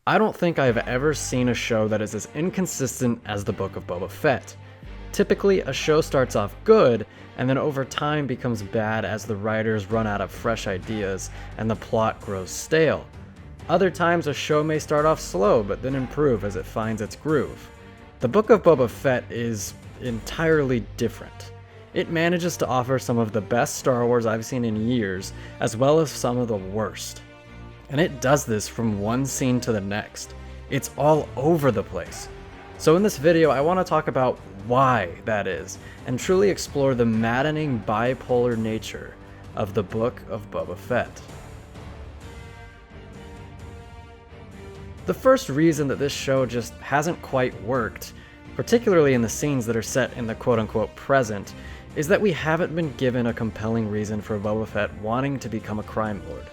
I don't think I've ever seen a show that is as inconsistent as the Book of Boba Fett. Typically, a show starts off good, and then over time becomes bad as the writers run out of fresh ideas and the plot grows stale. Other times, a show may start off slow, but then improve as it finds its groove. The Book of Boba Fett is entirely different. It manages to offer some of the best Star Wars I've seen in years, as well as some of the worst. And it does this from one scene to the next. It's all over the place. So in this video, I want to talk about why that is, and truly explore the maddening bipolar nature of the Book of Boba Fett. The first reason that this show just hasn't quite worked, particularly in the scenes that are set in the quote-unquote present, is that we haven't been given a compelling reason for Boba Fett wanting to become a crime lord.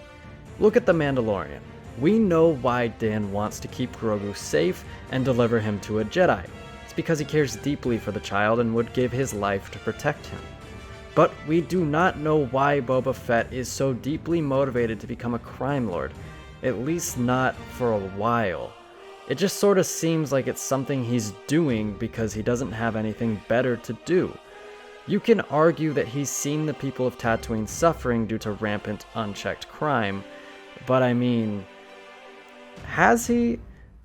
Look at The Mandalorian. We know why Din wants to keep Grogu safe and deliver him to a Jedi. It's because he cares deeply for the child and would give his life to protect him. But we do not know why Boba Fett is so deeply motivated to become a crime lord, at least not for a while. It just sort of seems like it's something he's doing because he doesn't have anything better to do. You can argue that he's seen the people of Tatooine suffering due to rampant, unchecked crime, but I mean, has he?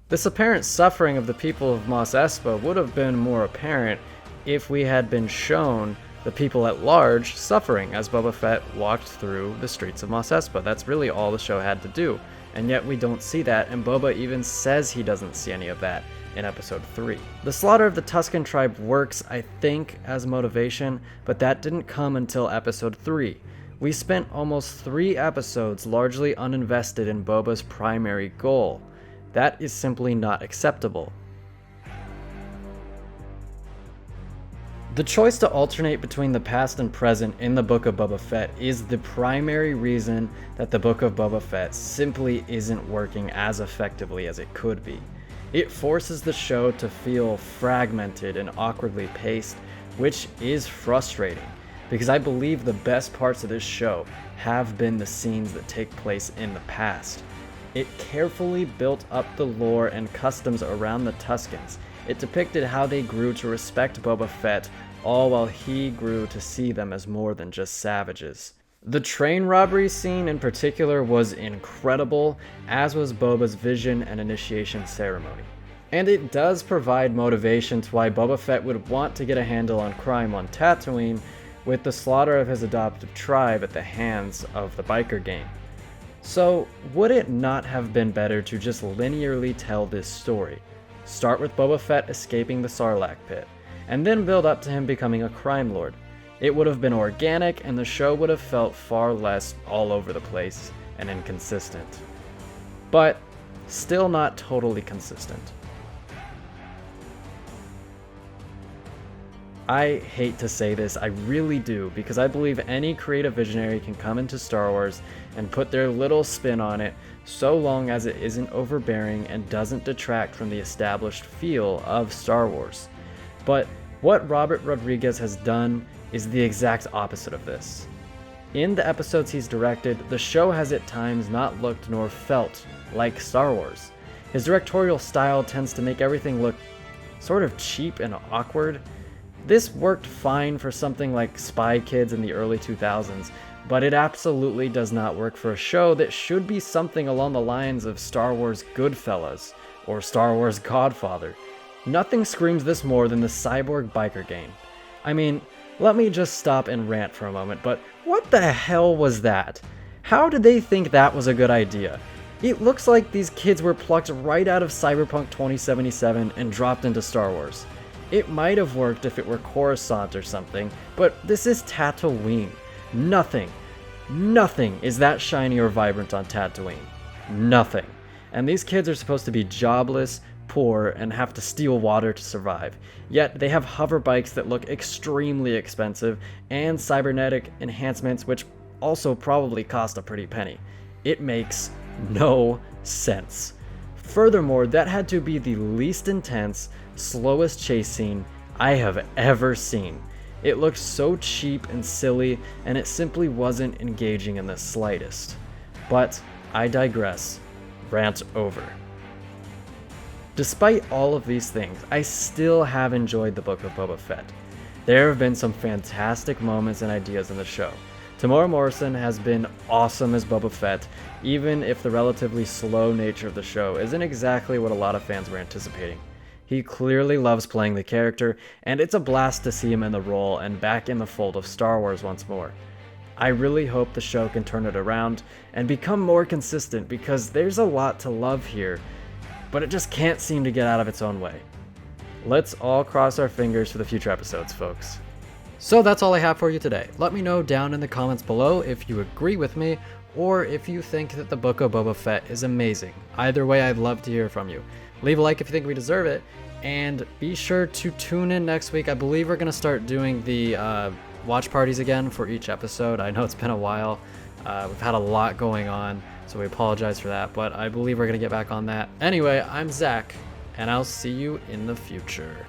This apparent suffering of the people of Mos Espa would have been more apparent if we had been shown the people at large suffering as Boba Fett walked through the streets of Mos Espa. That's really all the show had to do, and yet we don't see that, and Boba even says he doesn't see any of that in episode 3. The slaughter of the Tusken tribe works, I think, as motivation, but that didn't come until episode 3. We spent almost 3 episodes largely uninvested in Boba's primary goal. That is simply not acceptable. The choice to alternate between the past and present in the Book of Boba Fett is the primary reason that the Book of Boba Fett simply isn't working as effectively as it could be. It forces the show to feel fragmented and awkwardly paced, which is frustrating, because I believe the best parts of this show have been the scenes that take place in the past. It carefully built up the lore and customs around the Tuskens. It depicted how they grew to respect Boba Fett, all while he grew to see them as more than just savages. The train robbery scene in particular was incredible, as was Boba's vision and initiation ceremony. And it does provide motivation to why Boba Fett would want to get a handle on crime on Tatooine, with the slaughter of his adoptive tribe at the hands of the biker gang. So, would it not have been better to just linearly tell this story? Start with Boba Fett escaping the Sarlacc pit, and then build up to him becoming a crime lord. It would have been organic, and the show would have felt far less all over the place and inconsistent. But still not totally consistent. I hate to say this, I really do, because I believe any creative visionary can come into Star Wars and put their little spin on it, so long as it isn't overbearing and doesn't detract from the established feel of Star Wars. But what Robert Rodriguez has done is the exact opposite of this. In the episodes he's directed, the show has at times not looked nor felt like Star Wars. His directorial style tends to make everything look sort of cheap and awkward. This worked fine for something like Spy Kids in the early 2000s, but it absolutely does not work for a show that should be something along the lines of Star Wars Goodfellas or Star Wars Godfather. Nothing screams this more than the cyborg biker gang. I mean, let me just stop and rant for a moment, but what the hell was that? How did they think that was a good idea? It looks like these kids were plucked right out of Cyberpunk 2077 and dropped into Star Wars. It might have worked if it were Coruscant or something, but this is Tatooine. Nothing is that shiny or vibrant on Tatooine. Nothing. And these kids are supposed to be jobless, poor, and have to steal water to survive. Yet they have hover bikes that look extremely expensive, and cybernetic enhancements which also probably cost a pretty penny. It makes no sense. Furthermore, that had to be the least intense, slowest chase scene I have ever seen. It looked so cheap and silly, and it simply wasn't engaging in the slightest. But I digress. Rant over. Despite all of these things, I still have enjoyed the Book of Boba Fett. There have been some fantastic moments and ideas in the show. Tamora Morrison has been awesome as Boba Fett, even if the relatively slow nature of the show isn't exactly what a lot of fans were anticipating. He clearly loves playing the character, and it's a blast to see him in the role and back in the fold of Star Wars once more. I really hope the show can turn it around and become more consistent, because there's a lot to love here, but it just can't seem to get out of its own way. Let's all cross our fingers for the future episodes, folks. So that's all I have for you today. Let me know down in the comments below if you agree with me, or if you think that the Book of Boba Fett is amazing. Either way, I'd love to hear from you. Leave a like if you think we deserve it, and be sure to tune in next week. I believe we're going to start doing the watch parties again for each episode. I know it's been a while. We've had a lot going on, so we apologize for that, but I believe we're going to get back on that. Anyway, I'm Zach, and I'll see you in the future.